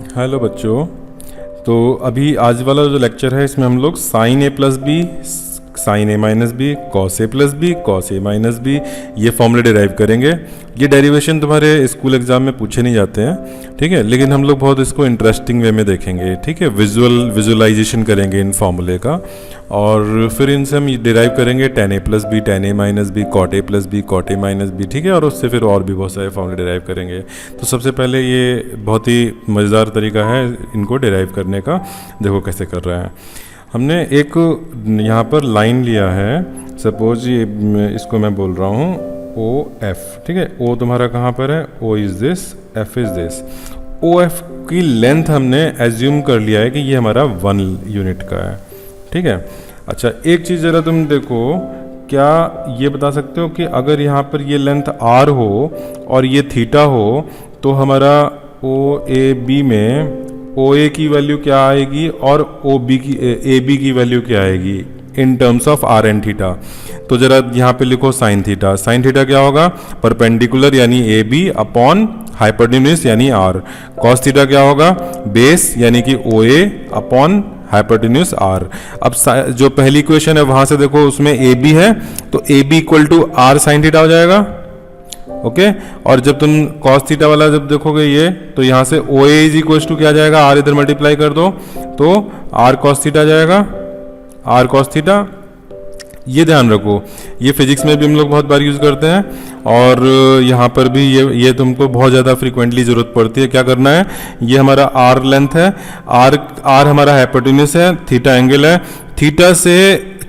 Hello बच्चों। तो अभी आज वाला जो लेक्चर है इसमें हम लोग sign A plus B, sign A minus B, cos A plus B, cos A minus B ये फॉर्मूले डिराइव करेंगे। ये डेरिवेशन तुम्हारे स्कूल एग्जाम में पूछे नहीं जाते हैं, ठीक है, लेकिन हम लोग बहुत इसको इंटरेस्टिंग वे में देखेंगे, ठीक है। विजुअलाइजेशन करेंगे इन फॉर्मूले का और फिर इनसे हम डिराइव करेंगे tan A plus B, tan A minus B, cot A plus B, cot A minus B, ठीक है। और उससे फिर और भी बहुत सारे फॉर्मूले डिराइव करेंगे। तो सबसे पहले ये बहुत ही मज़ेदार तरीका है इनको डिराइव करने का। देखो कैसे कर रहे हैं। हमने एक यहाँ पर लाइन लिया है, सपोज ये इसको मैं बोल रहा हूँ ओ एफ, ठीक है। ओ तुम्हारा कहाँ पर है? O is this, F is this. O F की लेंथ हमने एज्यूम कर लिया है कि ये हमारा 1 यूनिट का है, ठीक है। अच्छा, एक चीज़ ज़रा तुम देखो, क्या ये बता सकते हो कि अगर यहाँ पर ये लेंथ आर हो और ये थीटा हो तो हमारा ओ ए बी में ओ ए की वैल्यू क्या आएगी और ओ बी की ए बी की वैल्यू क्या आएगी in terms of R and theta? तो जरा यहाँ पे लिखो साइन थीटा। साइन थीटा क्या होगा? परपेंडिकुलर यानी ए बी अपॉन हाइपोटेन्यूज यानी आर। कॉस थीटा क्या होगा? बेस यानी कि ओ ए अपॉन हाइपोटेन्यूज आर। अब जो पहली इक्वेशन है वहां से देखो, उसमें ए बी है तो A B equal to R sine theta हो जाएगा, ओके। और जब तुम कॉस थीटा वाला जब देखोगे ये, तो यहाँ से ओ ए इज इक्वल टू क्या जाएगा? आर इधर मल्टीप्लाई कर दो तो आर कॉस थीटा जाएगा, आर कॉस थीटा। ये ध्यान रखो, ये फिजिक्स में भी हम लोग बहुत बार यूज़ करते हैं और यहाँ पर भी ये तुमको बहुत ज़्यादा फ्रीक्वेंटली ज़रूरत पड़ती है। क्या करना है? ये हमारा आर लेंथ है, आर हमारा हाइपोटेन्यूज है, थीटा एंगल है। थीटा से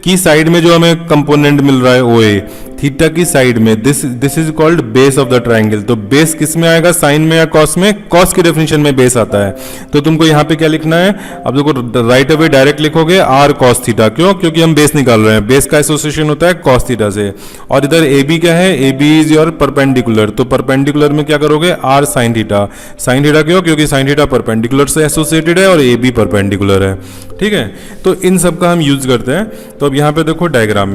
की साइड में जो हमें कंपोनेंट मिल रहा है ओ ए, थीटा की साइड में, this is called base of the triangle. तो बेस किस में आएगा? साइन में या कॉस में? कॉस की डेफिनेशन में बेस आता है। तो तुमको यहाँ पे क्या लिखना है? अब देखो राइट अवे डायरेक्ट लिखोगे आर कॉस थीटा। क्यों? क्योंकि हम बेस निकाल रहे हैं, बेस का एसोसिएशन होता है कॉस थीटा से। और इधर ए बी क्या है? A B is your perpendicular. तो परपेंडिकुलर में क्या करोगे? R sine theta. Sine theta क्यों? क्योंकि साइन थीटा परपेंडिकुलर से एसोसिएटेड है और ए बी परपेंडिकुलर है, ठीक है। तो इन सब का हम यूज करते हैं। तो अब यहाँ पे देखो डायग्राम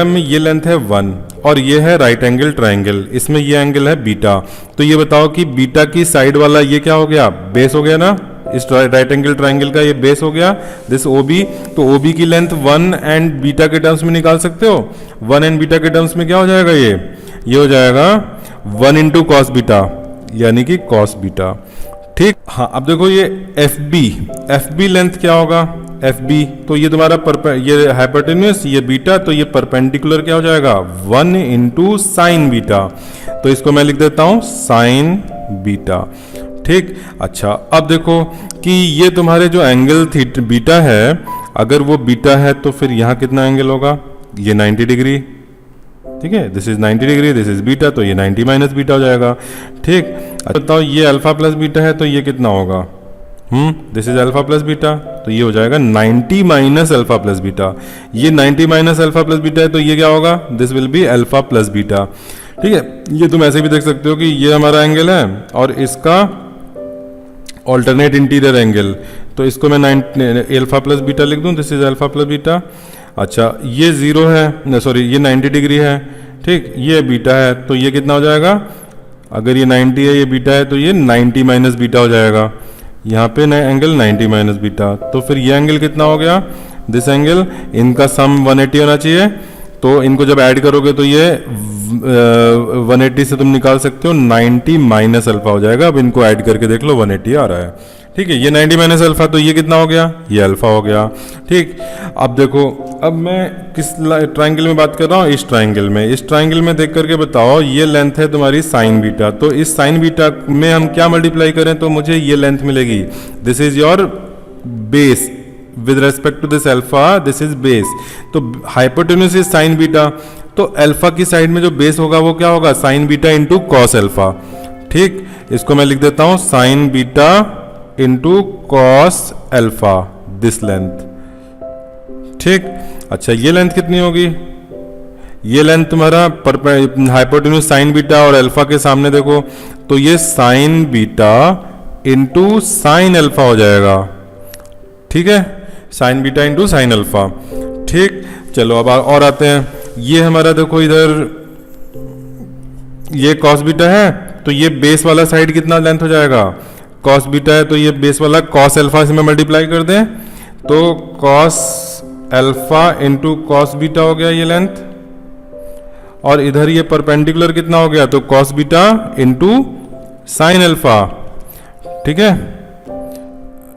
में ये लेंथ है 1 और ये है राइट एंगल ट्राइंगल, इसमें ये एंगल है बीटा। तो ये बताओ कि बीटा की साइड वाला ये क्या हो गया? बेस हो गया ना, इस राइट एंगल ट्राइंगल का ये बेस हो गया, दिस ओ बी। तो ओ बी की लेंथ 1 एंड बीटा के टर्म्स में निकाल सकते हो। 1 एंड बीटा के टर्म्स में क्या हो जाएगा? ये हो जाएगा 1 इंटू कॉस बीटा यानी कि कॉस बीटा, ठीक। हाँ, अब देखो ये एफ बी लेंथ क्या होगा? एफ बी, तो ये तुम्हारा ये हाइपोटेन्यूज, ये बीटा, तो ये परपेंडिकुलर क्या हो जाएगा? 1 इंटू साइन बीटा। तो इसको मैं लिख देता हूं साइन बीटा, ठीक। अच्छा, अब देखो कि ये तुम्हारे जो एंगल बीटा है, अगर वो बीटा है तो फिर यहाँ कितना एंगल होगा? ये 90 डिग्री, ठीक है। This is 90 degree, this is beta, तो ये 90 माइनस बीटा हो जाएगा, ठीक। अच्छा बताओ, ये अल्फा प्लस बीटा है तो ये कितना होगा? This is alpha plus beta, तो ये हो जाएगा 90 माइनस अल्फा प्लस बीटा। ये 90 माइनस अल्फा प्लस बीटा है तो ये क्या होगा? This will be alpha plus beta, ठीक है। ये तुम ऐसे भी देख सकते हो कि ये हमारा एंगल है और इसका ऑल्टरनेट इंटीरियर एंगल, तो इसको मैं अल्फा प्लस बीटा लिख दूं, this is alpha plus beta. अच्छा, ये 0 है, सॉरी ये 90 डिग्री है, ठीक। ये बीटा है तो ये कितना हो जाएगा? अगर ये 90 है, ये बीटा है, तो ये 90 माइनस बीटा हो जाएगा। यहाँ पे एंगल 90 माइनस बीटा, तो फिर ये एंगल कितना हो गया? दिस एंगल, इनका सम 180 होना चाहिए। तो इनको जब ऐड करोगे तो ये 180 से तुम निकाल सकते हो 90 माइनस अल्फा हो जाएगा। अब इनको ऐड करके देख लो, 180 आ रहा है, ठीक है। ये 90 माइनस अल्फा, तो ये कितना हो गया? ये अल्फा हो गया, ठीक। अब देखो, अब मैं किस ट्राइंगल में बात कर रहा हूँ? इस ट्राइंगल में। इस ट्राइंगल में देख करके बताओ, ये लेंथ है तुम्हारी साइन बीटा, तो इस साइन बीटा में हम क्या मल्टीप्लाई करें तो मुझे ये लेंथ मिलेगी? This is your base with respect to this alpha, this is base. तो हाइपोटेन्यूज इज साइन बीटा, तो अल्फा की साइड में जो बेस होगा वो क्या होगा? Sine beta into cos alpha, ठीक। इसको मैं लिख देता हूं sine beta into cos alpha, this length, ठीक। अच्छा, ये लेंथ कितनी होगी? ये लेंथ तुम्हारा हाइपोटेन्यूज साइन बीटा और अल्फा के सामने देखो, तो ये sign beta into sine alpha हो जाएगा, ठीक है। Sign beta into sine alpha, ठीक। चलो अब और आते हैं। ये हमारा देखो इधर ये कॉस बीटा है, तो ये बेस वाला साइड कितना लेंथ हो जाएगा? कॉस बीटा है तो ये बेस वाला कॉस अल्फा से में मल्टीप्लाई कर दें तो cos alpha into cos beta हो गया ये लेंथ, और इधर ये परपेंडिकुलर कितना हो गया तो cos beta into sine alpha, ठीक है,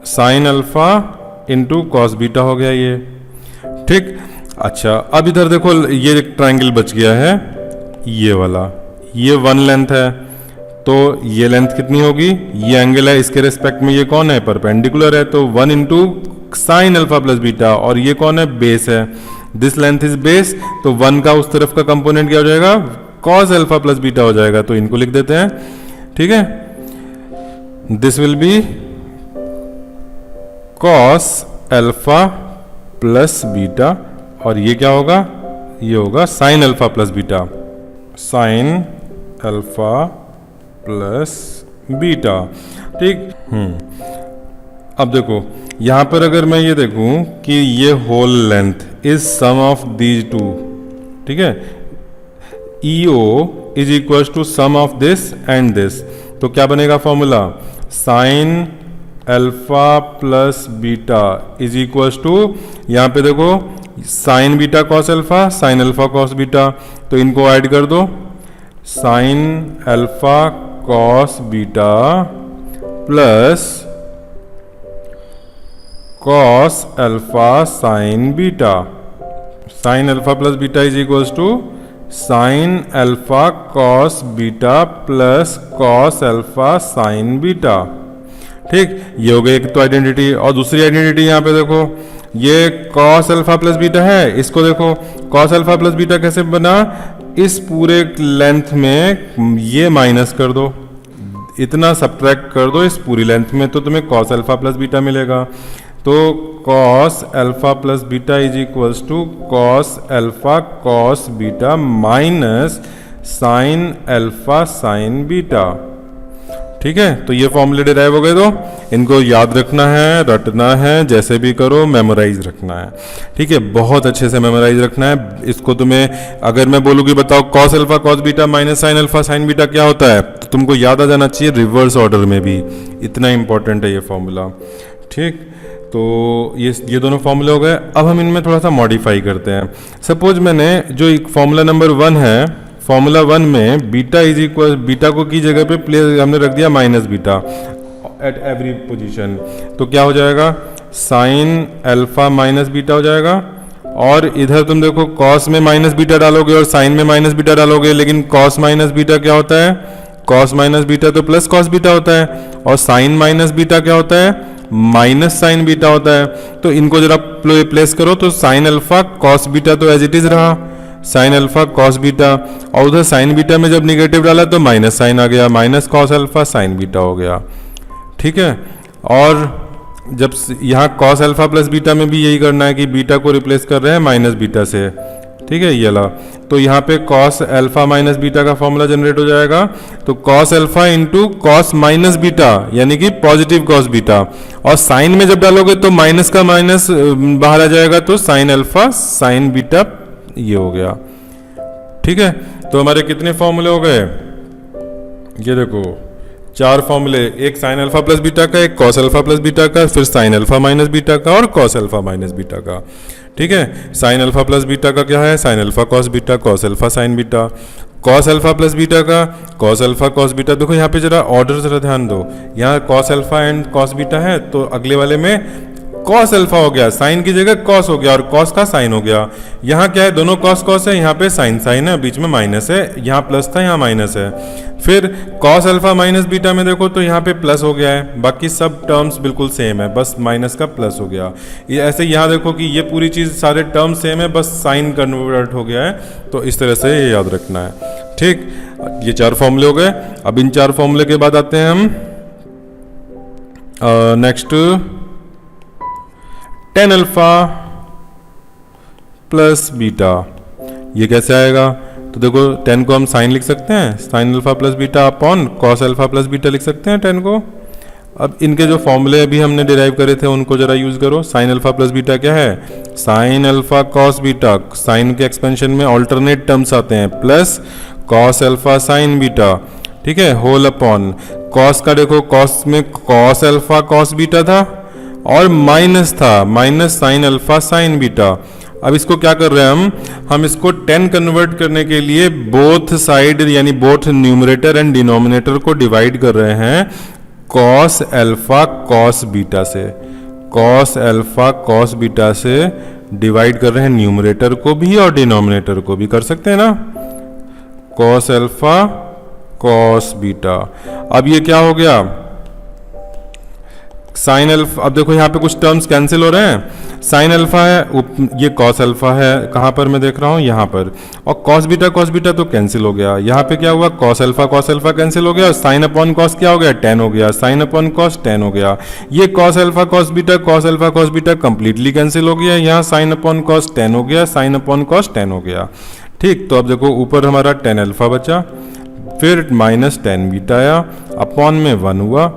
sine alpha into cos beta हो गया ये, ठीक। अच्छा अब इधर देखो ये एक ट्रायंगल बच गया है ये वाला, ये वन लेंथ है तो ये लेंथ कितनी होगी, ये एंगल है इसके रेस्पेक्ट में ये कौन है परपेंडिकुलर है तो 1 into sine alpha plus beta, और ये कौन है बेस है, दिस लेंथ इज बेस तो 1 का उस तरफ का कंपोनेंट क्या हो जाएगा कॉस अल्फा प्लस बीटा हो जाएगा, तो इनको लिख देते हैं, ठीक है। This will be cos alpha plus beta, और ये क्या होगा, ये होगा sign alpha plus beta, sine alpha plus beta, ठीक। अब देखो यहां पर अगर मैं ये देखूं कि ये whole length is sum of these two, ठीक है, EO is equal to sum of this and this, तो क्या बनेगा formula, sine alpha plus beta is equal to, यहां पे देखो sine beta cos alpha, sine alpha cos beta, तो इनको ऐड कर दो, sine alpha cos beta plus cos alpha sine beta, sine alpha plus beta is equals to sine alpha cos beta plus cos alpha sine beta, ठीक। ये हो गई एक तो आइडेंटिटी, और दूसरी आइडेंटिटी यहाँ पे देखो ये कॉस अल्फा प्लस बीटा है, इसको देखो कॉस अल्फा प्लस बीटा कैसे बना, इस पूरे लेंथ में ये माइनस कर दो, इतना सब्ट्रैक्ट कर दो इस पूरी लेंथ में तो तुम्हें कॉस अल्फा प्लस बीटा मिलेगा, तो cos alpha plus beta is equals to cos alpha cos beta minus sine alpha sine beta, ठीक है। तो ये फॉर्मूले डिराइव हो गए, तो इनको याद रखना है, रटना है, जैसे भी करो मेमोराइज रखना है, ठीक है, बहुत अच्छे से मेमोराइज रखना है इसको। तुम्हें अगर मैं बोलूँ कि बताओ cos alpha cos beta minus sine alpha sine beta क्या होता है, तो तुमको याद आ जाना चाहिए रिवर्स ऑर्डर में भी, इतना इंपॉर्टेंट है ये फॉर्मूला, ठीक। तो ये दोनों फॉर्मूले हो गए। अब हम इनमें थोड़ा सा मॉडिफाई करते हैं। सपोज मैंने जो एक फॉर्मूला नंबर 1 है, फॉर्मूला 1 में बीटा इज इक्वल, बीटा को की जगह पे प्लेस हमने रख दिया minus beta at every position, तो क्या हो जाएगा साइन अल्फा माइनस बीटा हो जाएगा, और इधर तुम देखो कॉस में माइनस बीटा डालोगे और साइन में माइनस बीटा डालोगे, लेकिन कॉस माइनस बीटा क्या होता है, कॉस माइनस बीटा तो प्लस कॉस बीटा होता है, और साइन माइनस बीटा क्या होता है, माइनस साइन बीटा होता है। तो इनको जरा प्लेस करो तो साइन अल्फा कॉस बीटा तो एज इट इज रहा, साइन अल्फा कॉस बीटा, और उधर साइन बीटा में जब निगेटिव डाला तो माइनस साइन आ गया, minus cos alpha sine beta हो गया, ठीक है। और जब यहाँ कॉस अल्फा प्लस बीटा में भी यही करना है कि बीटा को रिप्लेस कर रहे हैं माइनस बीटा से, ठीक है, ये ला, तो यहाँ पे कॉस अल्फा माइनस बीटा का फॉर्मूला जनरेट हो जाएगा, तो cos alpha into cos minus beta यानी कि पॉजिटिव कॉस बीटा, और साइन में जब डालोगे तो माइनस का माइनस बाहर आ जाएगा, तो साइन अल्फा साइन बीटा ये हो गया, ठीक है। तो हमारे कितने फॉर्मूले हो गए, ये देखो 4 फॉर्मूले, एक साइन अल्फा प्लस बीटा का, एक कॉस अल्फा प्लस बीटा का, फिर साइन अल्फा माइनस बीटा का और कॉस अल्फा माइनस बीटा का, ठीक है। साइन अल्फा प्लस बीटा का क्या है, sine alpha cos beta, cos alpha sine beta, cos alpha plus beta का कॉस अल्फा कॉस बीटा। देखो यहाँ पे जरा ऑर्डर जरा ध्यान दो, यहाँ cos alpha and cos beta है, तो अगले वाले में कॉस अल्फा हो गया, साइन की जगह कॉस हो गया, और कॉस का साइन हो गया। यहाँ क्या है, दोनों कॉस कॉस है, यहाँ पे साइन साइन है, बीच में माइनस है, यहाँ प्लस था यहाँ माइनस है। फिर कॉस अल्फा माइनस बीटा में देखो तो यहाँ पे प्लस हो गया है, बाकी सब टर्म्स बिल्कुल सेम है, बस माइनस का प्लस हो गया। ये ऐसे यहाँ देखो कि ये पूरी चीज़ सारे टर्म सेम है, बस साइन कन्वर्ट हो गया है, तो इस तरह से ये याद रखना है, ठीक। ये 4 फॉर्मूले हो गए। अब इन 4 फॉर्मूले के बाद आते हैं हम next tan alpha plus beta, ये कैसे आएगा, तो देखो 10 को हम साइन लिख सकते हैं, sign alpha plus beta upon cos alpha plus beta लिख सकते हैं 10 को। अब इनके जो फॉर्मूले अभी हमने डिराइव करे थे उनको जरा यूज करो। साइन अल्फा प्लस बीटा क्या है, sine alpha cos beta, sine के एक्सपेंशन में ऑल्टरनेट टर्म्स आते हैं, plus cos alpha sine beta, ठीक है, होल अपॉन कॉस का देखो, कॉस में कॉस अल्फा कॉस बीटा था और माइनस था, minus sine alpha sine beta. अब इसको क्या कर रहे हैं हम इसको 10 कन्वर्ट करने के लिए बोथ साइड यानी बोथ न्यूमरेटर एंड डिनोमिनेटर को डिवाइड कर रहे हैं कॉस अल्फा कॉस बीटा से, कॉस अल्फा कॉस बीटा से डिवाइड कर रहे हैं न्यूमरेटर को भी और डिनोमिनेटर को भी, कर सकते हैं ना, कॉस अल्फा कॉस बीटा। अब ये क्या हो गया, साइन अल्फा, अब देखो यहाँ पे कुछ टर्म्स कैंसिल हो रहे हैं, साइन अल्फा है, ये कॉस अल्फा है, कहाँ पर मैं देख रहा हूँ यहाँ पर, और कॉस बीटा तो कैंसिल हो गया। यहाँ पे क्या हुआ, कॉस अल्फा कैंसिल हो गया और साइन अपॉन कॉस क्या हो गया, टेन हो गया, साइन अपॉन कॉस टेन हो गया। ये cos alpha cos beta completely cancel हो गया, यहाँ साइन अपॉन कॉस टेन हो गया, साइन अपॉन कॉस टेन हो गया। ठीक, तो अब देखो ऊपर हमारा टेन अल्फा बचा, फिर माइनस टेन बीटा आया, अपॉन में 1 हुआ,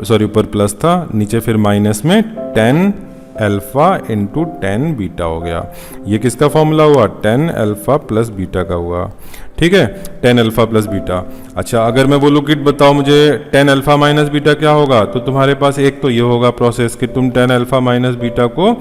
सॉरी ऊपर प्लस था, नीचे फिर माइनस में 10 अल्फा इंटू 10 बीटा हो गया। ये किसका फॉर्मूला हुआ, 10 अल्फा प्लस बीटा का हुआ। ठीक है, 10 अल्फा प्लस बीटा। अच्छा, अगर मैं बोलूँ कि बताओ मुझे 10 अल्फा माइनस बीटा क्या होगा, तो तुम्हारे पास एक तो ये होगा प्रोसेस कि तुम 10 अल्फा माइनस बीटा को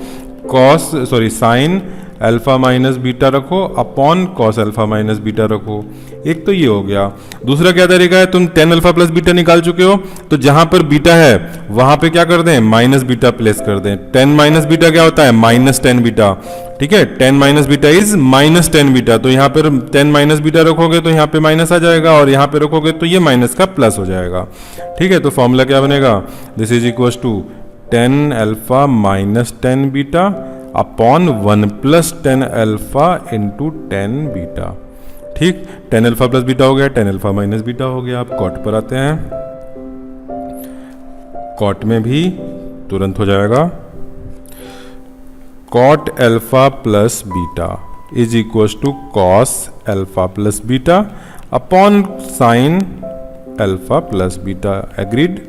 साइन अल्फा माइनस बीटा रखो upon cos alpha minus beta रखो, एक तो ये हो गया। दूसरा क्या तरीका है, तुम 10 अल्फा प्लस बीटा निकाल चुके हो, तो जहां पर बीटा है वहां पे क्या कर दें, माइनस बीटा प्लेस कर दें। 10 माइनस बीटा क्या होता है, माइनस 10 बीटा। ठीक है, 10 minus beta is minus 10 beta, तो यहाँ पर 10 माइनस बीटा रखोगे तो यहाँ पे माइनस आ जाएगा, और यहाँ पे रखोगे तो ये माइनस का प्लस हो जाएगा। ठीक है, तो फॉर्मूला क्या बनेगा, this is equal to 10 alpha minus 10 beta upon 1 plus 10 alpha into 10 beta. ठीक, 10 अल्फा प्लस बीटा हो गया, 10 अल्फा माइनस बीटा हो गया। अब कॉट पर आते हैं, कॉट में भी तुरंत हो जाएगा, cot alpha plus beta is equal to cos alpha plus beta upon sine alpha plus beta. Agreed,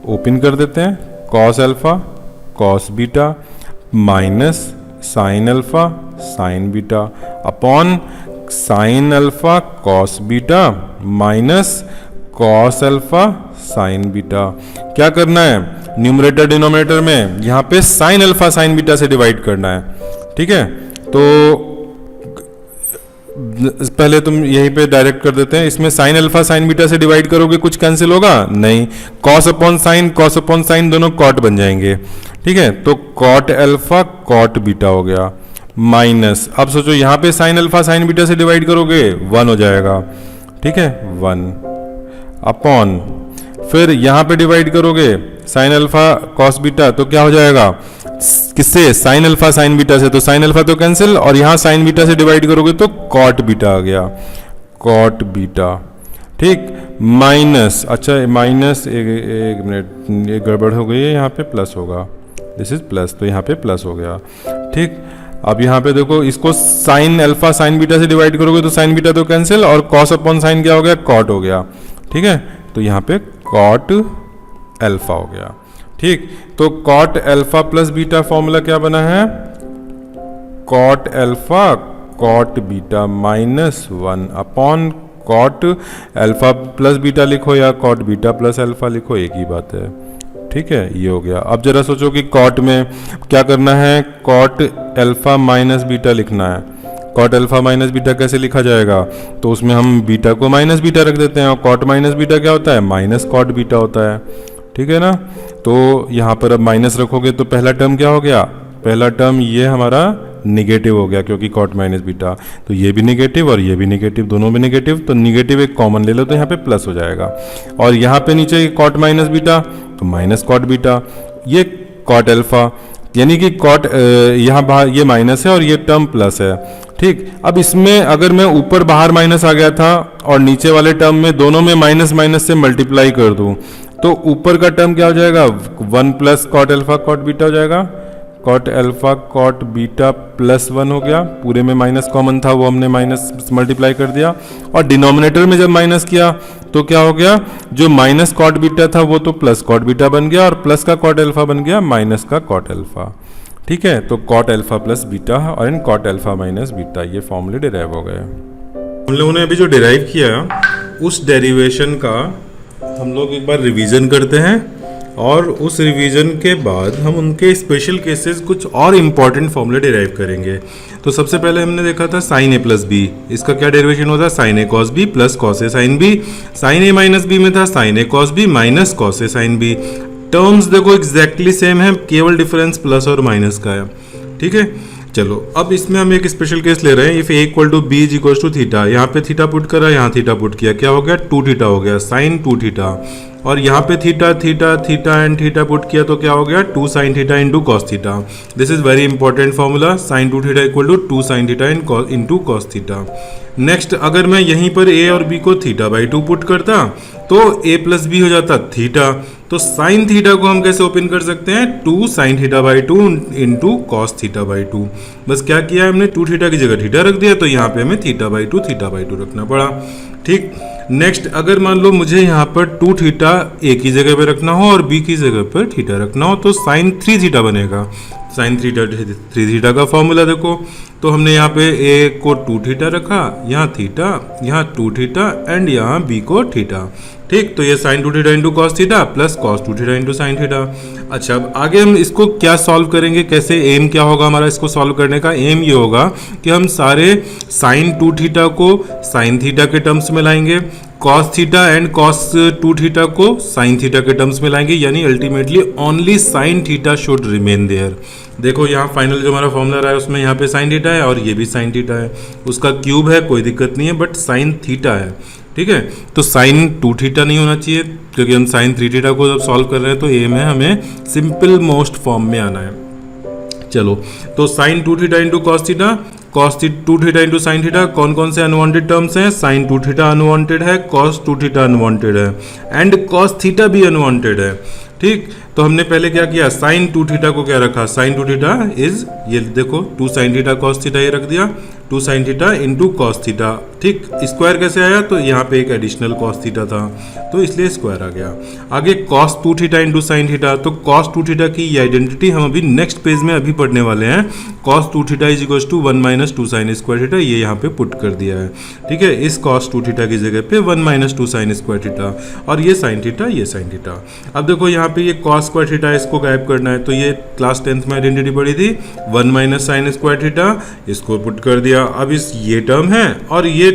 open कर देते हैं, cos alpha cos beta minus sine alpha sine beta upon sine alpha cos beta minus cos alpha sine beta. क्या करना है, numerator denominator में यहाँ पे sine alpha sine beta से डिवाइड करना है। ठीक है, तो पहले तुम यहीं पे डायरेक्ट कर देते हैं, इसमें साइन अल्फा साइन बीटा से डिवाइड करोगे कुछ कैंसिल होगा नहीं, कॉस अपॉन साइन दोनों कॉट बन जाएंगे। ठीक है, तो कॉट अल्फा कॉट बीटा हो गया माइनस, अब सोचो यहाँ पे साइन अल्फा साइन बीटा से डिवाइड करोगे 1 हो जाएगा। ठीक है, 1 अपॉन, फिर यहाँ पे डिवाइड करोगे साइन अल्फा कॉस बीटा तो क्या हो जाएगा, किससे, साइन अल्फा साइन बीटा से, तो साइन अल्फा तो कैंसिल, और यहाँ साइन बीटा से डिवाइड करोगे तो कॉट बीटा आ गया, कॉट बीटा। ठीक, माइनस, अच्छा माइनस एक मिनट, ये गड़बड़ हो गई है, यहाँ पे प्लस होगा, दिस इज प्लस, तो यहाँ पे प्लस हो गया। ठीक, अब यहाँ पे देखो, इसको साइन अल्फा साइन बीटा से डिवाइड करोगे तो साइन बीटा तो कैंसिल, और कॉस अपॉन साइन क्या हो गया, कॉट हो गया। ठीक है, तो यहाँ पे कॉट अल्फा हो गया। ठीक, तो cot alpha plus beta formula क्या बना है, cot alpha cot beta minus 1 upon cot alpha plus beta लिखो या कॉट बीटा प्लस अल्फा लिखो, एक ही बात है। ठीक है, ये हो गया। अब जरा सोचो कि कॉट में क्या करना है, कॉट अल्फा माइनस बीटा लिखना है। कॉट अल्फा माइनस बीटा कैसे लिखा जाएगा, तो उसमें हम बीटा को माइनस बीटा रख देते हैं, और कॉट माइनस बीटा क्या होता है, माइनस कॉट बीटा होता है। ठीक है ना, तो यहाँ पर अब माइनस रखोगे तो पहला टर्म क्या हो गया, पहला टर्म ये हमारा निगेटिव हो गया, क्योंकि कॉट माइनस बीटा, तो ये भी निगेटिव और ये भी निगेटिव, दोनों भी निगेटिव, तो निगेटिव एक कॉमन ले लो तो यहाँ पे प्लस हो जाएगा, और यहाँ पे नीचे कॉट माइनस बीटा तो माइनस कॉट बीटा, ये कॉट अल्फा, यानी कि कॉट यहाँ बाहर ये माइनस है और ये टर्म प्लस है। ठीक, अब इसमें अगर मैं ऊपर बाहर माइनस आ गया था और नीचे वाले टर्म में दोनों में माइनस माइनस से मल्टीप्लाई कर दूं, तो ऊपर का टर्म क्या हो जाएगा, 1 plus cot alpha cot beta हो जाएगा, cot alpha cot beta plus 1 हो गया, पूरे में माइनस कॉमन था वो हमने माइनस मल्टीप्लाई कर दिया, और डिनोमिनेटर में जब माइनस किया तो क्या हो गया, जो माइनस कॉट बीटा था वो तो प्लस कॉट बीटा बन गया, और प्लस का कॉट अल्फा बन गया माइनस का कॉट अल्फा। ठीक है, तो कॉट अल्फा प्लस बीटा और इन कॉट अल्फा माइनस बीटा, ये फॉर्मूले डिराइव हो गए। हम लोगों ने अभी जो डिराइव किया उस डेरिवेशन का हम लोग एक बार रिवीजन करते हैं, और उस रिवीजन के बाद हम उनके स्पेशल केसेस कुछ और इम्पॉर्टेंट फॉर्मूले डिराइव करेंगे। तो सबसे पहले हमने देखा था साइन ए प्लस बी, इसका क्या डेरिवेशन होता है, sign A cos B plus cos A sine B. Sign A minus B में था sign A cos B minus cos A sine B. Terms देखो एग्जैक्टली सेम है, केवल डिफरेंस प्लस और माइनस का है। ठीक है, चलो अब इसमें हम एक स्पेशल केस ले रहे हैं। If A equal to B is equal to theta, यहाँ पे थीटा पुट करा, यहाँ थीटा पुट किया, क्या हो गया 2 थीटा हो गया, साइन 2 थीटा। और यहाँ पे theta theta theta and theta put किया तो क्या हो गया 2 sine theta into cos theta. This is very important formula, sine 2 theta equal to 2 sine theta into cos theta. Next अगर मैं यहीं पर ए और बी को थीटा बाई 2 पुट करता तो ए प्लस बी हो जाता थीटा। तो साइन थीटा को हम कैसे ओपन कर सकते हैं, 2 sine theta by 2 into cos theta by 2। बस क्या किया हमने 2 थीटा की जगह थीटा रख दिया, तो यहाँ पे हमें थीटा बाई 2 रखना पड़ा। ठीक, नेक्स्ट अगर मान लो मुझे यहाँ पर 2 थीटा ए की जगह पे रखना हो और बी की जगह पर थीटा रखना हो, तो साइन 3 थीटा बनेगा। साइन 3 थीटा का फॉर्मूला देखो, तो हमने यहाँ पे ए को 2 थीटा रखा, यहाँ थीटा, यहाँ 2 थीटा एंड यहाँ बी को थीटा। ठीक, तो ये साइन 2 थीटा इंटू कॉस थीटा प्लस कॉस 2 थीटा इंटू साइन थीटा। अच्छा, अब आगे हम इसको क्या सॉल्व करेंगे, कैसे, एम क्या होगा हमारा इसको सॉल्व करने का, एम ये होगा कि हम सारे साइन 2 थीटा को साइन थीटा के टर्म्स में लाएंगे, cos theta and cos 2 theta को साइन थीटा के टर्म्स में लाएंगे, यानी ultimately only sine theta should remain there. देखो यहाँ फाइनल जो हमारा फॉर्मूला रहा है उसमें यहाँ पे साइन थीटा है और ये भी साइन थीटा है, उसका क्यूब है कोई दिक्कत नहीं है, बट साइन थीटा है। ठीक है, तो साइन 2 थीटा नहीं होना चाहिए, क्योंकि हम साइन 3 थीटा को जब सॉल्व कर रहे हैं तो एम है हमें सिंपल मोस्ट फॉर्म में आना है। चलो, तो sine 2 theta into cos theta, cos 2 theta into sine theta, कौन कौन से अनवांटेड टर्म्स हैं, साइन 2 थीटा अनवांटेड है, कॉस 2 थीटा अनवांटेड है एंड कॉस थीटा भी अनवांटेड है। ठीक, तो हमने पहले क्या किया, साइन 2 थीटा को क्या रखा, साइन 2 थीटा इज ये देखो 2 साइन थीटा कॉस थीटा ये रख दिया, 2 sine theta into cos theta. ठीक, स्क्वायर कैसे आया, तो यहाँ पे एक एडिशनल कॉस थीटा था तो इसलिए स्क्वायर आ गया। आगे cos 2 theta into sine theta, तो कॉस 2 थीटा की ये आइडेंटिटी हम अभी नेक्स्ट पेज में अभी पढ़ने वाले हैं। Cos 2 theta is equal to 1 minus 2 sine square theta, ये यहाँ पे पुट कर दिया है। ठीक है, इस कॉस 2 थीटा की जगह पे 1 माइनस 2 साइन स्क्वायर थीटा, और ये साइन थीटा ये साइन थीटा। अब देखो यहाँ पे ये कॉस स्क्वायर थीटा है, इसको गायब करना है, तो ये क्लास 10th में आइडेंटिटी पड़ी थी 1 माइनस साइन स्क्वायर थीटा, इसको पुट कर दिया। अब इस ये टर्म है और ये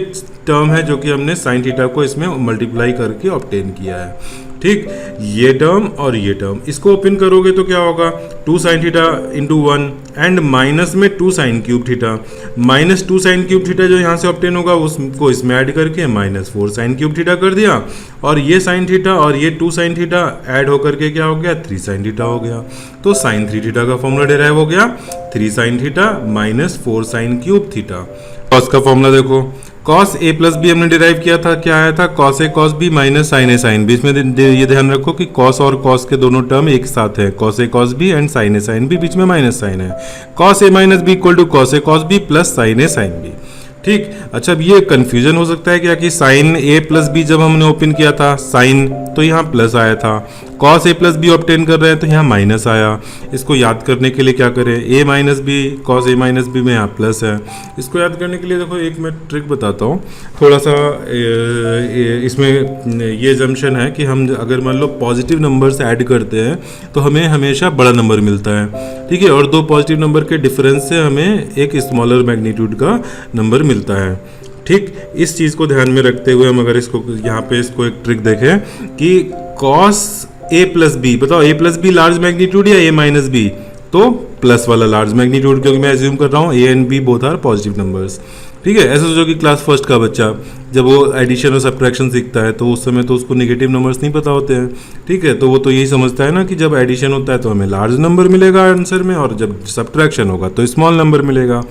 टर्म है जो कि हमने साइन थीटा को इसमें मल्टीप्लाई करके ऑब्टेन किया है। ठीक, ये टर्म और ये टर्म इसको ओपन करोगे तो क्या होगा 2 sine theta into 1 and minus में 2 sine cube theta, minus 2 sine cube theta जो यहाँ से ऑब्टेन होगा उसको इसमें ऐड करके माइनस 4 साइन क्यूब थीटा कर दिया, और ये साइन थीटा और ये 2 साइन थीटा ऐड होकर के क्या हो गया 3 साइन थीटा हो गया। तो साइन 3 थीटा का फॉर्मूला डिराइव हो गया 3 sine theta minus 4 sine cube theta. Cos का फॉर्मूला देखो, कॉस ए प्लस बी हमने डिराइव किया था, क्या आया था cos A cos B minus sign A sine B. इसमें ये ध्यान रखो कि कॉस और कॉस के दोनों टर्म एक साथ है, cos A cos B and sine A sine B, बीच में माइनस साइन है। Cos A minus B equal to cos A cos B plus sine A sine B. ठीक, अच्छा अब ये कंफ्यूजन हो सकता है क्या कि साइन ए प्लस बी जब हमने ओपन किया था साइन, तो यहाँ प्लस आया था, cos A plus B obtain कर रहे हैं तो यहाँ माइनस आया। इसको याद करने के लिए क्या करें, ए minus B, cos A minus B में यहाँ प्लस है। इसको याद करने के लिए देखो एक मैं ट्रिक बताता हूँ, थोड़ा सा इसमें ये जम्पशन है कि हम अगर मान लो पॉजिटिव नंबर्स ऐड करते हैं तो हमें हमेशा बड़ा नंबर मिलता है। ठीक है, और 2 पॉजिटिव नंबर के डिफरेंस से हमें एक स्मॉलर मैग्नीट्यूड का नंबर मिलता है। ठीक, इस चीज़ को ध्यान में रखते हुए हम अगर इसको यहाँ पे इसको एक ट्रिक देखें कि कॉस ए प्लस बी, बताओ A plus B large magnitude या ए माइनस बी, तो प्लस वाला लार्ज मैग्नीट्यूड, क्योंकि मैं एज्यूम कर रहा हूँ A and B both are positive numbers. ठीक है, ऐसा सोचो कि क्लास फर्स्ट का बच्चा जब वो एडिशन और सब्ट्रैक्शन सीखता है तो उस समय तो उसको नेगेटिव नंबर्स नहीं पता होते हैं। ठीक है, तो वो तो यही समझता है ना कि जब एडिशन होता है तो हमें लार्ज नंबर मिलेगा आंसर में, और जब सब्ट्रैक्शन होगा तो स्मॉल नंबर मिलेगा।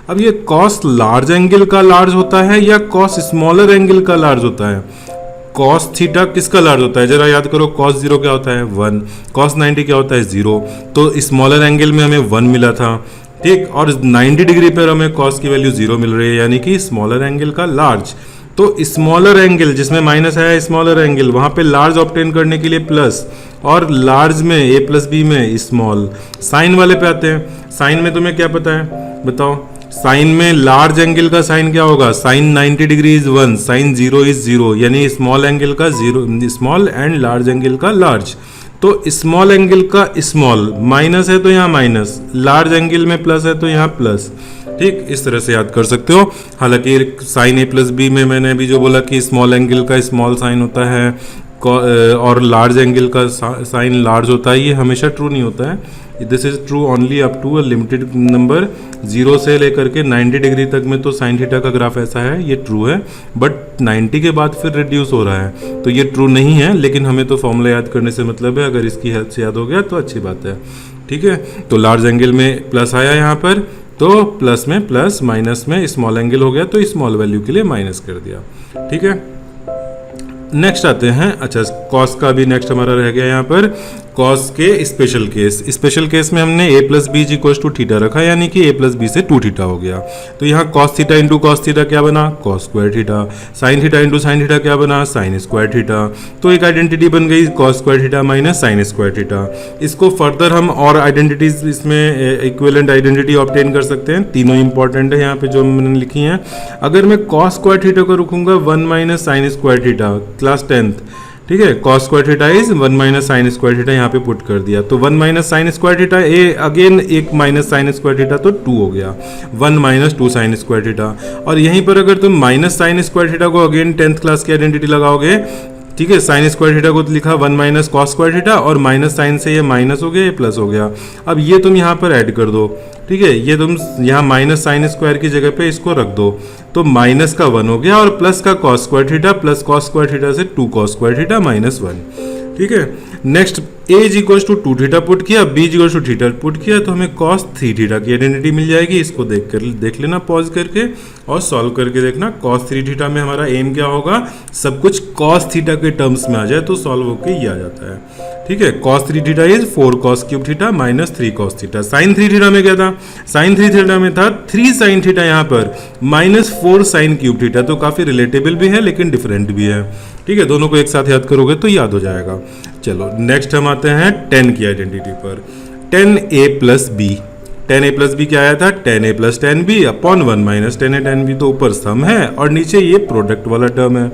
अब ये कॉस लार्ज एंगल का लार्ज होता है या कॉस स्मॉलर एंगल का लार्ज होता है? कॉस थीटा किसका लार्ज होता है, जरा याद करो, कॉस 0 क्या होता है 1, कॉस 90 क्या होता है 0, तो स्मॉलर एंगल में हमें 1 मिला था। ठीक, और 90 डिग्री पर हमें कॉस की वैल्यू 0 मिल रही है, यानी कि स्मॉलर एंगल का लार्ज। तो स्मॉलर एंगल जिसमें माइनस है, स्मॉलर एंगल, वहां पे लार्ज ऑब्टेन करने के लिए प्लस, और लार्ज में ए प्लस बी में स्मॉल। साइन वाले पे आते हैं, साइन में तुम्हें क्या पता है बताओ, साइन में लार्ज एंगल का साइन क्या होगा, sine 90 degree is 1, sine 0 is 0, यानी स्मॉल एंगल का स्मॉल एंड लार्ज एंगल का लार्ज। तो स्मॉल एंगल का स्मॉल माइनस है तो यहाँ माइनस, लार्ज एंगल में प्लस है तो यहाँ प्लस। ठीक, इस तरह से याद कर सकते हो। हालांकि साइन ए प्लस बी में मैंने अभी जो बोला कि स्मॉल एंगल का स्मॉल साइन होता है और लार्ज एंगल का साइन लार्ज होता है, ये हमेशा ट्रू नहीं होता है। This is true only up to a limited number, 0 से लेकर के 90 डिग्री तक में तो साइन थीटा का ग्राफ ऐसा है, ये ट्रू है। बट 90 के बाद फिर रिड्यूस हो रहा है तो ये ट्रू नहीं है, लेकिन हमें तो फॉर्मूला याद करने से मतलब है, अगर इसकी हेल्प से याद हो गया तो अच्छी बात है। ठीक है, तो लार्ज एंगल में प्लस आया यहाँ पर, तो प्लस में प्लस, माइनस में स्मॉल एंगल हो गया तो स्मॉल वैल्यू के लिए माइनस कर दिया। ठीक है, नेक्स्ट आते हैं। अच्छा, कॉस का भी नेक्स्ट हमारा रह गया यहाँ पर, कॉस के स्पेशल केस। स्पेशल केस में हमने a plus B equals to theta रखा, यानी कि a प्लस बी से 2 थीटा हो गया। तो यहाँ cos theta into cos theta क्या बना, cos square theta. Sine theta into sine theta क्या बना, साइन स्क्वायर थीटा। तो एक आइडेंटिटी बन गई cos square theta minus sine square theta. इसको फर्दर हम और आइडेंटिटीज इसमें इक्विवेलेंट आइडेंटिटी ऑब्टेन कर सकते हैं, तीनों इंपॉर्टेंट है यहाँ पे जो मैंने लिखी हैं। अगर मैं कॉस स्क्वायर थीटा को रखूंगा 1 minus sine square theta, class 10th। ठीक है, cos square theta is 1 minus sine square theta, यहाँ पे पुट कर दिया। तो 1 minus sine square theta a again 1 minus sine square theta, तो 2 हो गया। 1 माइनस 2 साइन स्क्वायर थीटा। और यहीं पर अगर तुम माइनस साइन स्क्वायर थीटा को अगेन 10th क्लास की आइडेंटिटी लगाओगे, ठीक है, साइन स्क्वायर थीटा को लिखा 1 माइनस कॉस स्क्वायर थीटा, और माइनस साइन से ये माइनस हो गया, ये प्लस हो गया। अब ये तुम यहाँ पर ऐड कर दो। ठीक है, ये तुम यहाँ माइनस साइन स्क्वायर की जगह पे इसको रख दो, तो माइनस का 1 हो गया, और प्लस का cos square theta, plus cos square theta से 2 कॉस स्क्वायर थीटा माइनस 1। ठीक है, next a is equals to 2 theta put किया, b is equals to theta put किया, तो हमें cos 3 थीटा की आइडेंटिटी मिल जाएगी। इसको देख लेना पॉज करके और सॉल्व करके देखना। cos 3 थीटा में हमारा एम क्या होगा, सब कुछ cos थीटा के टर्म्स में आ जाए तो सॉल्व होके ये आ जाता है। ठीक है, cos 3 theta is 4 cos cube theta minus 3 cos theta. sin 3 theta में क्या था, sin 3 थीटा में था 3 sin थीटा, यहाँ पर माइनस 4 sin क्यूब थीटा। तो काफी रिलेटेबल भी है लेकिन डिफरेंट भी है। ठीक है, दोनों को एक साथ याद करोगे तो याद हो जाएगा। चलो नेक्स्ट हम आते हैं 10 की आइडेंटिटी पर। 10a plus B, 10a plus B क्या आया था, 10a plus 10b upon 1 minus 10a 10b। तो ऊपर सम है और नीचे ये प्रोडक्ट वाला टर्म है।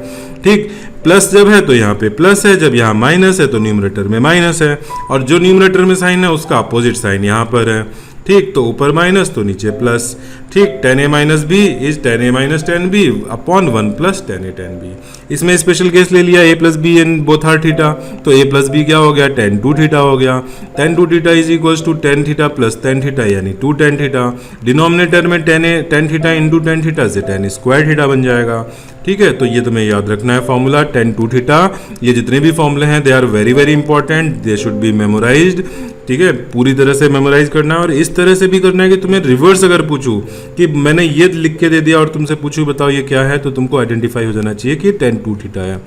ठीक, प्लस जब है तो यहाँ पे प्लस है, जब यहाँ माइनस है तो न्यूमरेटर में माइनस है, और जो न्यूमरेटर में साइन है उसका अपोजिट साइन यहाँ पर है। ठीक, तो ऊपर माइनस तो नीचे प्लस। ठीक, 10a minus B is 10a minus 10b upon 1 plus 10a 10b। इसमें स्पेशल केस ले लिया a plus B in both are theta, तो a प्लस बी क्या हो गया, 10 2 थीटा हो गया। 10 2 theta is equals to 10 theta plus 10 theta, यानी 2 10 थीटा। डिनोमिनेटर में 10 थीटा इंटू 10 थीटा से 10 स्क्वायर थीटा बन जाएगा। ठीक है, तो ये तुम्हें याद रखना है फॉर्मूला 10 2 थीटा। ये जितने भी फॉर्मूले हैं they are very very important, they should be memorized. ठीक है, पूरी तरह से मेमोराइज करना है, और इस तरह से भी करना है कि तुम्हें रिवर्स अगर पूछूं कि मैंने ये लिख के दे दिया और तुमसे पूछूं बताओ ये क्या है, तो तुमको आइडेंटिफाई हो जाना चाहिए कि 10 2 थीटा है।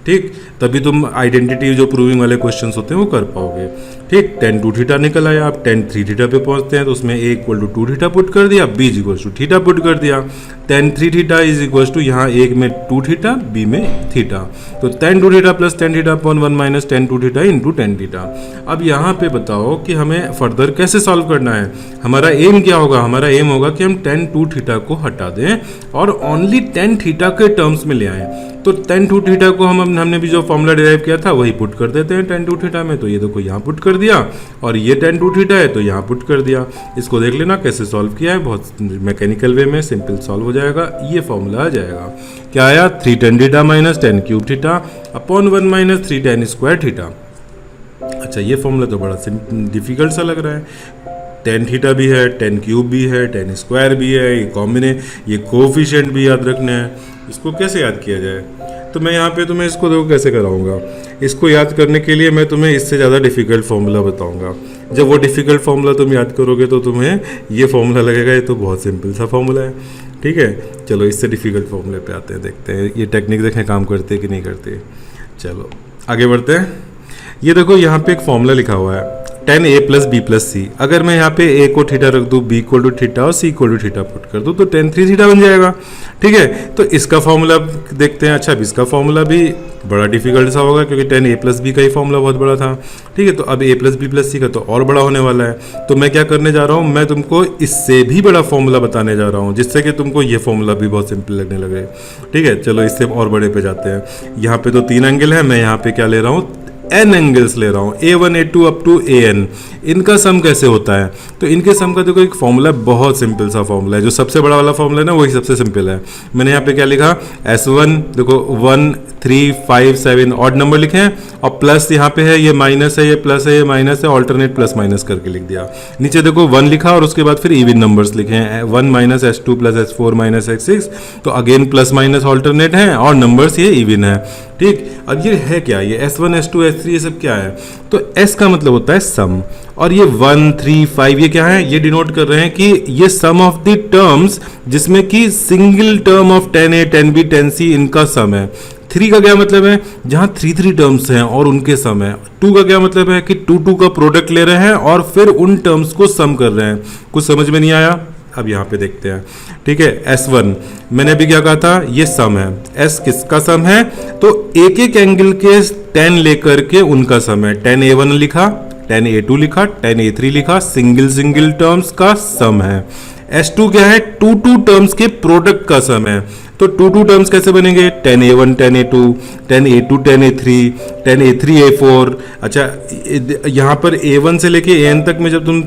ठीक, तभी तुम आइडेंटिटी जो प्रूविंग वाले क्वेश्चंस होते हैं वो कर पाओगे। ठीक, 10 2 थीटा निकल आया। आप 10 3 थीटा पे पहुंचते हैं तो उसमें a equal to 2 theta put कर दिया, b equal to theta put कर दिया। 10 3 थीटा इज इक्वल टू यहाँ एक में 2 थीटा, b में थीटा। तो 10 2 theta plus 10 theta upon 1 minus 10 2 theta into 10 theta. अब यहाँ पे बताओ कि हमें फर्दर कैसे सॉल्व करना है। हमारा एम क्या होगा, हमारा एम होगा कि हम 10 2 थीटा को हटा दें और ओनली 10 थीटा के टर्म्स में ले आए। तो 10 2 थीटा को हमने भी जो फॉर्मूला डिराइव किया था वही पुट कर देते हैं 10 2 थीटा में। तो ये देखो यहाँ पुट कर दिया, और ये 10 2 थीटा है तो यहाँ पुट कर दिया। इसको देख लेना कैसे सॉल्व किया है, बहुत मैकेनिकल वे में सिंपल सॉल्व हो जाएगा। ये फॉर्मूला आ जाएगा, क्या आया, 3 10 theta minus 10 cube theta upon 1 minus 3 10 square theta. अच्छा, ये फॉर्मूला तो बड़ा डिफिकल्ट सा लग रहा है। 10 थीटा भी है, 10 क्यूब भी है, 10 स्क्वायर भी है, ये कोफिशिएंट भी याद रखना है। इसको कैसे याद किया जाए, तो मैं यहाँ पे तुम्हें इसको देखो कैसे कराऊंगा। इसको याद करने के लिए मैं तुम्हें इससे ज़्यादा डिफिकल्ट फॉर्मूला बताऊंगा। जब वो डिफिकल्ट फॉर्मूला तुम याद करोगे तो तुम्हें ये फॉर्मूला लगेगा ये तो बहुत सिंपल सा फॉर्मूला है। ठीक है, चलो इससे डिफिकल्ट फॉर्मूले पे आते हैं, देखते हैं ये टेक्निक देखें काम करते कि नहीं करते। चलो आगे बढ़ते हैं। ये देखो यहाँ पे एक फॉर्मूला लिखा हुआ है 10a प्लस बी प्लस सी। अगर मैं यहाँ पे a को थीटा रख दूँ, b इक्वल टू थीटा और c equal to theta put कर दूँ तो 10 3 थीटा बन जाएगा। ठीक है, तो इसका फॉर्मूला देखते हैं। अच्छा, अब इसका फॉर्मूला भी बड़ा डिफिकल्ट सा होगा क्योंकि 10a प्लस बी का ही फॉर्मूला बहुत बड़ा था। ठीक है, तो अब a प्लस बी प्लस सी का तो और बड़ा होने वाला है। तो मैं क्या करने जा रहा हूँ, मैं तुमको इससे भी बड़ा फॉर्मूला बताने जा रहा हूँ जिससे कि तुमको ये फॉर्मूला भी बहुत सिंपल लगने लगे। ठीक है, चलो इससे और बड़े पे जाते हैं। यहाँ पे तो 3 एंगल है, मैं यहाँ पे क्या ले रहा हूँ, n एंगल्स ले रहा हूँ, a1 a2 up to an। इनका सम कैसे होता है, तो इनके सम का देखो एक फॉर्मूला, बहुत सिंपल सा फॉर्मूला है। जो सबसे बड़ा वाला फॉर्मूला है ना वही सबसे सिंपल है। मैंने यहाँ पे क्या लिखा, S1 देखो 1 3 5 7 ऑड नंबर लिखे हैं, और प्लस यहाँ पे है, ये माइनस है, ये प्लस है, ये माइनस है, ऑल्टरनेट प्लस माइनस करके लिख दिया। नीचे देखो 1 लिखा और उसके बाद फिर इवन नंबर्स लिखे हैं, 1 minus S2 plus S4 minus S6, तो अगेन प्लस माइनस ऑल्टरनेट है और नंबर्स ये इवन है। ठीक, अब ये है क्या, ये S1 S2 S3 ये सब क्या है, तो S का मतलब होता है सम, और ये 1 3 5 ये क्या है, ये डिनोट कर रहे हैं कि ये सम ऑफ द टर्म्स जिसमें कि single term of 10a 10b 10c इनका सम है। 3 का क्या मतलब है, जहां 3 टर्म्स हैं और उनके सम है। 2 का क्या मतलब है कि 2 का प्रोडक्ट ले रहे हैं और फिर उन टर्म्स को सम कर रहे हैं। कुछ समझ में नहीं आया, अब यहाँ पे देखते हैं। ठीक है, S1 मैंने अभी क्या कहा था, ये सम है। S किसका सम है, तो एक एक एंगल के 10 लेकर के उनका सम है। 10a1 लिखा, 10a2 लिखा, 10a3 लिखा, सिंगल सिंगल टर्म्स का सम है। S2 क्या है, 2 टर्म्स के प्रोडक्ट का सम है। तो 2 टर्म्स कैसे बनेंगे, 10a1 10a2 10a2 10a3 10a3 a4। अच्छा, यहाँ पर a1 से लेके an तक में जब तुम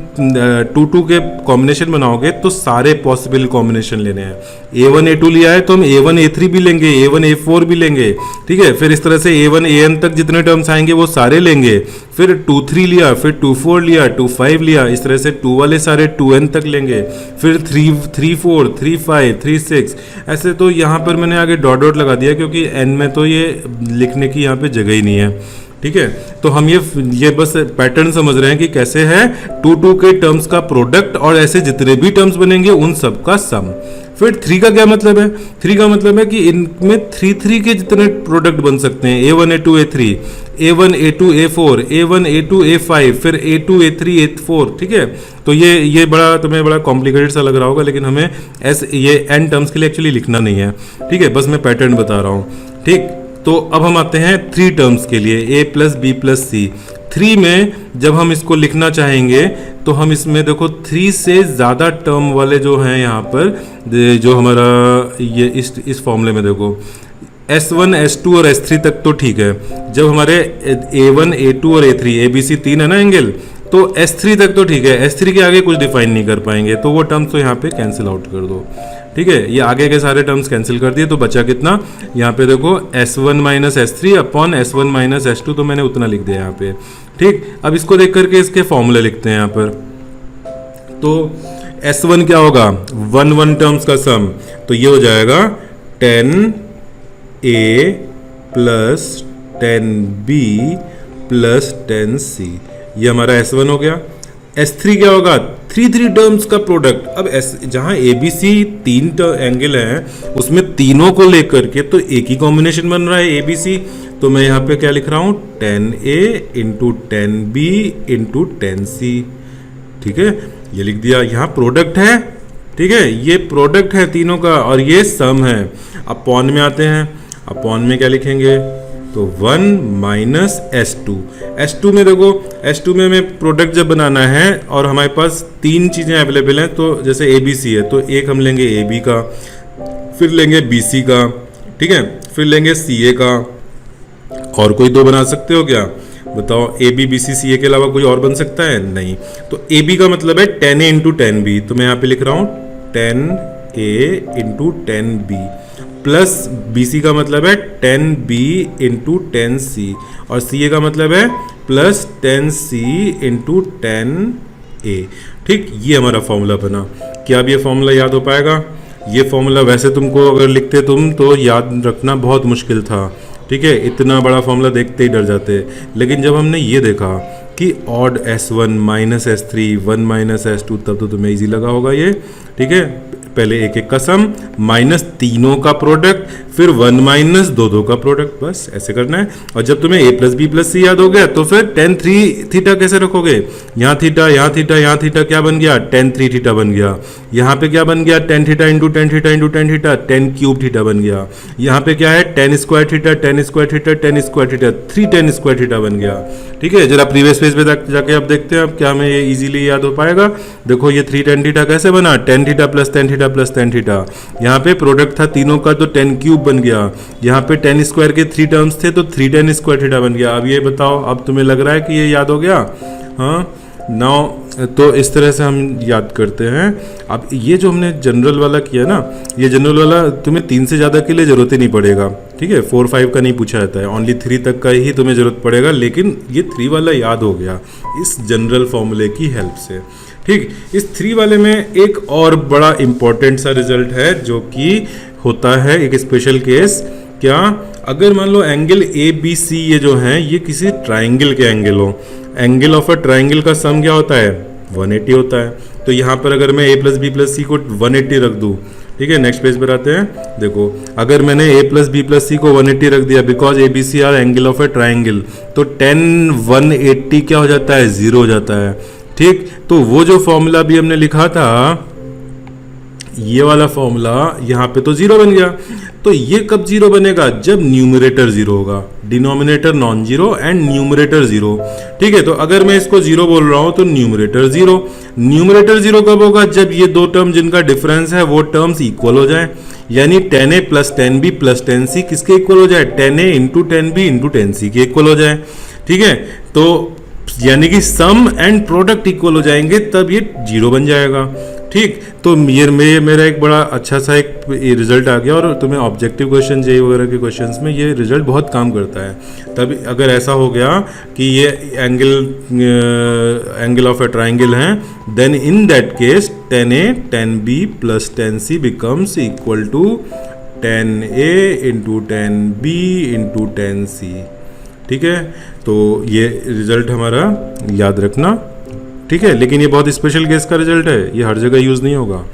2 के कॉम्बिनेशन बनाओगे तो सारे पॉसिबल कॉम्बिनेशन लेने हैं। a1 a2 लिया है तो हम a1 a3 भी लेंगे, a1 a4 भी लेंगे। ठीक है, फिर इस तरह से a1 an तक जितने टर्म्स आएंगे वो सारे लेंगे। फिर 2 3 लिया, फिर 2 4 लिया, 2 5 लिया, इस तरह से 2 वाले सारे 2n तक लेंगे। फिर 3 4 3 5 3 6, ऐसे। तो यहाँ पर मैंने आगे डॉट डॉट लगा दिया क्योंकि n में तो ये लिखने की यहाँ पे जगह ही नहीं है। ठीक है, तो हम ये बस पैटर्न समझ रहे हैं कि कैसे है 2 के टर्म्स का प्रोडक्ट और ऐसे जितने भी टर्म्स बनेंगे उन सब का सम। फिर 3 का क्या मतलब है, 3 का मतलब है कि इनमें 3 के जितने प्रोडक्ट बन सकते हैं, a1 a2 a3 a1 a2 a4 a1 a2 a5 फिर a2 a3 a4। ठीक है, तो ये बड़ा तुम्हें बड़ा कॉम्प्लिकेटेड सा लग रहा होगा, लेकिन हमें ये n टर्म्स के लिए एक्चुअली लिखना नहीं है। ठीक है, बस मैं पैटर्न बता रहा हूँ। ठीक, तो अब हम आते हैं 3 टर्म्स के लिए, a प्लस बी प्लस सी। 3 में जब हम इसको लिखना चाहेंगे तो हम इसमें देखो 3 से ज़्यादा टर्म वाले जो हैं यहाँ पर, जो हमारा ये इस फॉर्मूले में देखो S1 S2 और S3 तक तो ठीक है। जब हमारे A1 A2 और A3 ABC 3 है ना एंगल, तो S3 तक तो ठीक है, S3 के आगे कुछ डिफाइन नहीं कर पाएंगे, तो वो टर्म्स तो यहाँ पे कैंसिल आउट कर दो। ठीक है, ये आगे के सारे टर्म्स कैंसिल कर दिए, तो बचा कितना, यहाँ पे देखो S1 minus S3 upon S1 minus S2, तो मैंने उतना लिख दिया यहाँ पे। ठीक, अब इसको देख करके इसके फॉर्मूले लिखते हैं यहाँ पर। तो S1 क्या होगा, 1 टर्म्स का सम, तो ये हो जाएगा 10a plus 10b plus 10c, ये हमारा S1 हो गया। S3 क्या होगा, 3 टर्म्स का प्रोडक्ट। अब जहां ABC 3 एंगल हैं उसमें तीनों को लेकर के तो एक ही कॉम्बिनेशन बन रहा है ABC, तो मैं यहाँ पे क्या लिख रहा हूँ, 10a into 10b into 10c। ठीक है, ये लिख दिया, यहाँ प्रोडक्ट है। ठीक है, ये प्रोडक्ट है तीनों का और ये सम है। अपॉन में आते हैं, अपॉन में क्या लिखेंगे, तो 1 माइनस S2 में देखो, S2 में हमें प्रोडक्ट जब बनाना है और हमारे पास 3 चीज़ें अवेलेबल हैं, तो जैसे ABC है तो एक हम लेंगे AB का, फिर लेंगे BC का, ठीक है, फिर लेंगे CA का। और कोई 2 बना सकते हो क्या, बताओ, AB BC CA के अलावा कोई और बन सकता है, नहीं। तो AB का मतलब है 10A इंटू 10B, तो मैं यहाँ पे लिख रहा हूँ 10A into 10B, plus BC का मतलब है 10B इंटू 10C, और CA का मतलब है प्लस 10C इंटू 10A। ठीक, ये हमारा फॉर्मूला बना। क्या अब ये फॉर्मूला याद हो पाएगा, ये फॉर्मूला वैसे तुमको अगर लिखते तुम तो याद रखना बहुत मुश्किल था। ठीक है, इतना बड़ा फॉर्मूला देखते ही डर जाते, लेकिन जब हमने ये देखा कि odd S1 minus S3 1 minus S2, तब तो तुम्हें इजी लगा होगा ये। ठीक है, पहले एक एक का सम माइनस तीनों का प्रोडक्ट, फिर 1 माइनस दो का प्रोडक्ट, बस ऐसे करना है। और जब तुम्हें a प्लस बी प्लस सी याद हो गया तो फिर tan 3 थीटा कैसे रखोगे, यहाँ थीटा यहाँ थीटा यहाँ थीटा, क्या बन गया tan 3 थीटा बन गया। यहाँ पे क्या बन गया tan theta into tan theta into tan theta, tan cube theta बन गया। यहाँ पे क्या है tan square theta tan square theta tan square theta, 3 tan square theta बन गया। ठीक है, जरा प्रीवियस पेज पे जाके आप देखते हैं अब क्या हमें ये इजीली याद हो पाएगा। देखो ये 3 tan थीटा कैसे बना, tan theta plus tan theta plus tan theta. यहाँ पे प्रोडक्ट था तीनों का तो tan क्यूब बन गया। यहाँ पे tan स्क्वायर के 3 टर्म्स थे तो 3 tan स्क्वायर थीटा बन गया। अब ये बताओ, अब तुम्हें लग रहा है कि ये याद हो गया? हाँ, नाउ तो इस तरह से हम याद करते हैं। अब ये जो हमने जनरल वाला किया ना, ये जनरल वाला तुम्हें 3 से ज़्यादा के लिए ज़रूरत ही नहीं पड़ेगा। ठीक है, 4 5 का नहीं पूछा जाता है, ओनली 3 तक का ही तुम्हें ज़रूरत पड़ेगा। लेकिन ये 3 वाला याद हो गया इस जनरल फॉर्मूले की हेल्प से। ठीक, इस 3 वाले में एक और बड़ा इंपॉर्टेंट सा रिजल्ट है जो कि होता है एक स्पेशल केस। क्या, अगर मान लो एंगल ए बी सी ये जो हैं ये किसी ट्राइंगल के एंगल हो, एंगल ऑफ अ ट्राइंगल का सम क्या होता है 180 होता है। तो यहाँ पर अगर मैं a plus B plus C को 180 रख दूँ, ठीक है, नेक्स्ट पेज पर आते हैं। देखो अगर मैंने a plus B plus C को 180 रख दिया because A B C are angle of a triangle, तो tan 180 क्या हो जाता है, 0 हो जाता है। ठीक, तो वो जो फॉर्मूला भी हमने लिखा था ये वाला फॉर्मूला यहाँ पे तो 0 बन गया। तो ये कब 0 बनेगा, जब न्यूमरेटर 0 होगा, denominator non zero and numerator 0। ठीक है, तो अगर मैं इसको 0 बोल रहा हूं तो न्यूमरेटर 0। न्यूमरेटर 0 कब होगा, जब ये दो टर्म जिनका डिफरेंस है वो टर्म्स इक्वल हो जाए, यानी tan a plus tan b plus tan c किसके इक्वल हो जाए, tan a into tan b into tan c के इक्वल हो जाए। ठीक है, तो यानी कि सम एंड प्रोडक्ट इक्वल हो जाएंगे, तब ये 0 बन जाएगा। ठीक, तो ये मेरा एक बड़ा अच्छा सा एक रिजल्ट आ गया। और तुम्हें ऑब्जेक्टिव क्वेश्चन जे वगैरह के क्वेश्चंस में ये रिजल्ट बहुत काम करता है। तब अगर ऐसा हो गया कि ये एंगल ऑफ ए ट्राइंगल है, then in that case tan a tan b plus tan c becomes equal to tan a into tan b into tan c। ठीक है, तो ये रिजल्ट हमारा याद रखना। ठीक है, लेकिन ये बहुत स्पेशल केस का रिजल्ट है, ये हर जगह यूज़ नहीं होगा।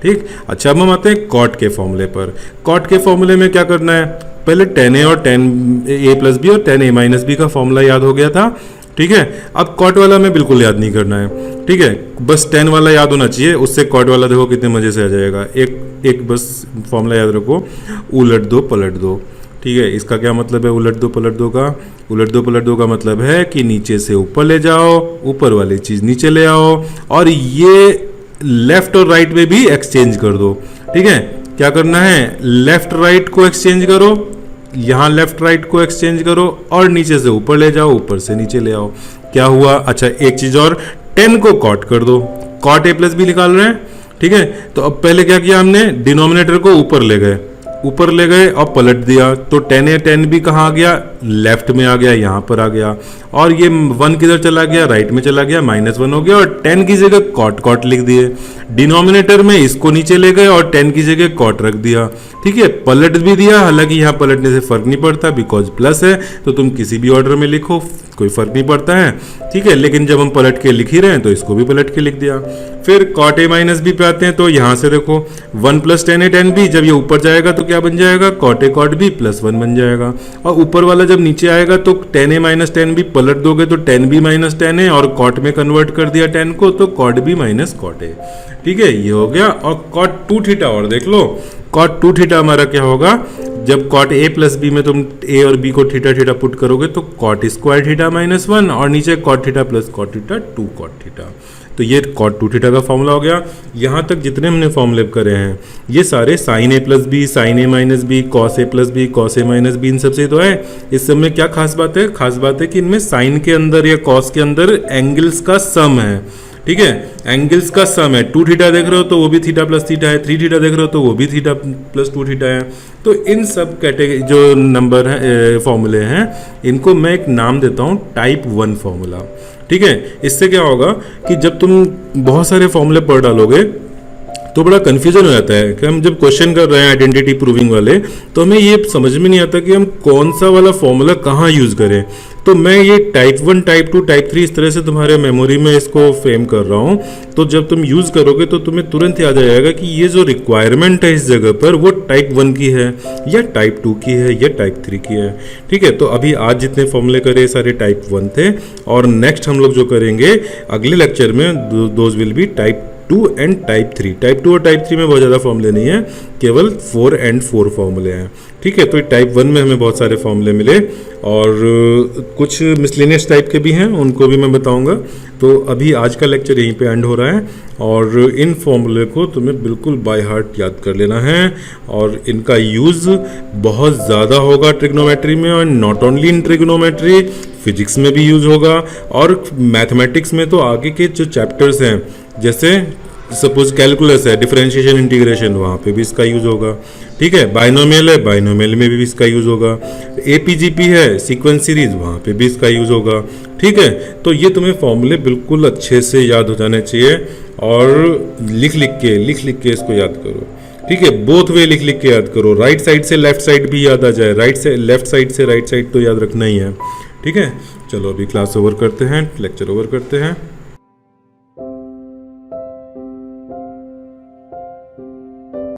ठीक, अच्छा अब हम आते हैं कॉट के फॉर्मूले पर। कॉट के फॉर्मूले में क्या करना है, पहले tan a और tan a प्लस बी और tan a माइनस बी का फॉर्मूला याद हो गया था। ठीक है, अब कॉट वाला में बिल्कुल याद नहीं करना है। ठीक है, बस tan वाला याद होना चाहिए, उससे कॉट वाला देखो कितने मज़े से आ जाएगा। एक बस फॉर्मूला याद रखो, उलट दो पलट दो। ठीक है, इसका क्या मतलब है उलट दो पलट दो का, उलट दो पलट दो का मतलब है कि नीचे से ऊपर ले जाओ, ऊपर वाली चीज़ नीचे ले आओ, और ये लेफ्ट और राइट में भी एक्सचेंज कर दो। ठीक है, क्या करना है, लेफ्ट राइट को एक्सचेंज करो, यहाँ लेफ्ट राइट को एक्सचेंज करो, और नीचे से ऊपर ले जाओ, ऊपर से नीचे ले आओ। क्या हुआ, अच्छा एक चीज़ और, 10 को कॉट कर दो, कॉट a प्लस बी निकाल रहे हैं। ठीक है, तो अब पहले क्या किया हमने, डिनोमिनेटर को ऊपर ले गए और पलट दिया, तो tan a tan b कहाँ आ गया, लेफ्ट में आ गया, यहाँ पर आ गया, और ये 1 किधर चला गया, राइट में चला गया, -1 हो गया, और 10 की जगह कॉट लिख दिए। डिनोमिनेटर में इसको नीचे ले गए और 10 की जगह कॉट रख दिया। ठीक है, पलट भी दिया, हालांकि यहाँ पलटने से फर्क नहीं पड़ता बिकॉज प्लस है, तो तुम किसी भी ऑर्डर में लिखो कोई फर्क नहीं पड़ता है। ठीक है, लेकिन जब हम पलट के लिख ही रहे हैं तो इसको भी पलट के लिख दिया। फिर कॉट a माइनस बी पे आते हैं, तो यहाँ से देखो 1 plus tan a tan b, जब ये ऊपर जाएगा तो क्या बन जाएगा, cot a cot b plus 1 बन जाएगा, और ऊपर वाला जब नीचे आएगा तो tan a minus tan b पलट दोगे तो tan b minus tan a, और कॉट में कन्वर्ट कर दिया tan को तो cot b minus cot a। ठीक है, ये हो गया। और कॉट 2 थीटा और देख लो, कॉट 2 थीटा हमारा क्या होगा, जब कॉट a प्लस बी में तुम a और b को थीटा थीटा पुट करोगे तो कॉट स्क्वायर थीटा माइनस 1, और नीचे cot theta plus cot theta 2 cot theta. तो ये कॉट 2 थीटा का फॉर्मूला हो गया। यहाँ तक जितने हमने फॉर्मूले करे हैं ये सारे sine a plus B, sine a minus B, cos a plus B, cos a minus B, इन सबसे तो है। इस सब में क्या खास बात है, खास बात है कि इनमें साइन के अंदर या कॉस के अंदर एंगल्स का सम है। ठीक है, एंगल्स का सम है। 2 थीटा देख रहे हो तो वो भी थीटा प्लस थीटा है, 3 थीटा देख रहे हो तो वो भी थीटा प्लस 2 थीटा है। तो इन सब कैटेगरी जो नंबर है फॉर्मूले हैं, इनको मैं एक नाम देता हूँ टाइप 1 फॉर्मूला। ठीक है, इससे क्या होगा कि जब तुम बहुत सारे फॉर्मूले पढ़ डालोगे तो बड़ा कन्फ्यूजन हो जाता है कि हम जब क्वेश्चन कर रहे हैं आइडेंटिटी प्रूविंग वाले, तो हमें ये समझ में नहीं आता कि हम कौन सा वाला फॉर्मूला कहाँ यूज़ करें। तो मैं ये टाइप 1, टाइप 2, टाइप 3 इस तरह से तुम्हारे मेमोरी में इसको फ्रेम कर रहा हूँ। तो जब तुम यूज़ करोगे तो तुम्हें तुरंत याद आ जाएगा कि ये जो रिक्वायरमेंट है इस जगह पर वो टाइप 1 की है या टाइप 2 की है या टाइप 3 की है। ठीक है, तो अभी आज जितने फॉर्मूले करे सारे टाइप 1 थे, और नेक्स्ट हम लोग जो करेंगे अगले लेक्चर में those will be type 2 and type 3। Type 2 और टाइप 3 में बहुत ज़्यादा फॉर्मूले नहीं है, केवल 4 एंड 4 फॉर्मूले हैं। ठीक है, तो टाइप 1 में हमें बहुत सारे फॉर्मूले मिले और कुछ मिसलेनियस टाइप के भी हैं, उनको भी मैं बताऊंगा। तो अभी आज का लेक्चर यहीं पे एंड हो रहा है और इन फॉर्मूले को तुम्हें बिल्कुल बाय हार्ट याद कर लेना है और इनका यूज़ बहुत ज़्यादा होगा ट्रिग्नोमेट्री में, और not only in trigonometry, physics में भी यूज़ होगा, और मैथमेटिक्स में तो आगे के जो चैप्टर्स हैं, जैसे सपोज कैलकुलस है, डिफरेंशिएशन इंटीग्रेशन, वहाँ पे भी इसका यूज़ होगा। ठीक है, बाइनोमियल है, बाइनोमियल में भी इसका यूज़ होगा। एपीजीपी है, सीक्वेंस सीरीज, वहाँ पे भी इसका यूज़ होगा। ठीक है, तो ये तुम्हें फॉर्मूले बिल्कुल अच्छे से याद हो जाने चाहिए और लिख लिख के इसको याद करो। ठीक है, बोथ वे लिख लिख के याद करो, राइट साइड से लेफ्ट साइड भी याद आ जाए, राइट से लेफ्ट साइड से राइट साइड तो याद रखना ही है। ठीक है, चलो अभी क्लास ओवर करते हैं, लेक्चर ओवर करते हैं।